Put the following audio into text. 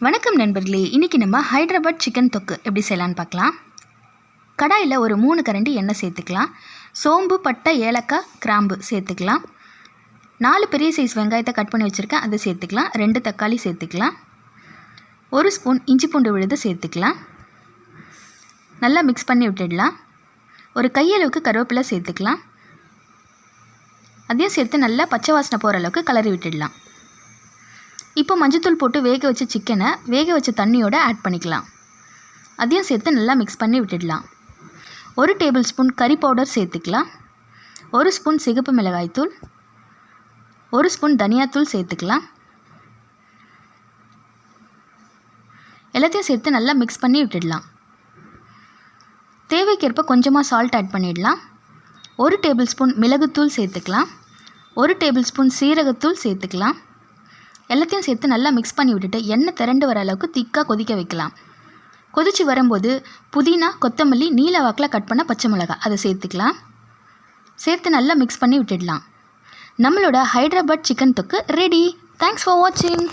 வணக்கம் நண்பர்களே, இன்றைக்கி நம்ம ஹைதராபாத் சிக்கன் தொக்கு எப்படி செய்யலான்னு பார்க்கலாம். கடாயில் ஒரு 3 கரண்டி எண்ணெய் சேர்த்துக்கலாம். சோம்பு, பட்டை, ஏலக்காய், கிராம்பு சேர்த்துக்கலாம். 4 பெரிய சைஸ் வெங்காயத்தை கட் பண்ணி வச்சுருக்கேன், அதை சேர்த்துக்கலாம். 2 தக்காளி சேர்த்துக்கலாம். 1 ஸ்பூன் இஞ்சி பூண்டு விழுது சேர்த்துக்கலாம். நல்லா மிக்ஸ் பண்ணி விட்டுடலாம். ஒரு கையளவுக்கு கருவேப்பிலை சேர்த்துக்கலாம். அதையும் சேர்த்து நல்லா பச்சை வாசனை போகிற அளவுக்கு கலரி விட்டுடலாம். இப்போ மஞ்சத்தூள் போட்டு வேக வச்ச சிக்கனை வேக வச்ச தண்ணியோடு ஆட் பண்ணிக்கலாம். அதையும் சேர்த்து நல்லா மிக்ஸ் பண்ணி விட்டுடலாம். 1 டேபிள் ஸ்பூன் கறி பவுடர் சேர்த்துக்கலாம். 1 ஸ்பூன் சிகப்பு மிளகாய்த்தூள், 1 ஸ்பூன் தனியாத்தூள் சேர்த்துக்கலாம். எல்லாத்தையும் சேர்த்து நல்லா மிக்ஸ் பண்ணி விட்டுடலாம். தேவைக்கேற்ப கொஞ்சமாக சால்ட் ஆட் பண்ணிடலாம். 1 டேபிள் ஸ்பூன் மிளகுத்தூள் சேர்த்துக்கலாம். 1 டேபிள் ஸ்பூன் சீரகத்தூள் சேர்த்துக்கலாம். எல்லாத்தையும் சேர்த்து நல்லா மிக்ஸ் பண்ணி விட்டுட்டு எண்ணெய் திரண்டு வர அளவுக்கு திக்காக கொதிக்க வைக்கலாம். கொதித்து வரும்போது புதினா, கொத்தமல்லி, நீல வாக்கில் கட் பண்ண பச்சை மிளகாய் அதை சேர்த்துக்கலாம். சேர்த்து நல்லா மிக்ஸ் பண்ணி விட்டுடலாம். நம்மளோட ஹைதராபாத் சிக்கன் தொக்கு ரெடி. தேங்க்ஸ் ஃபார் வாட்சிங்.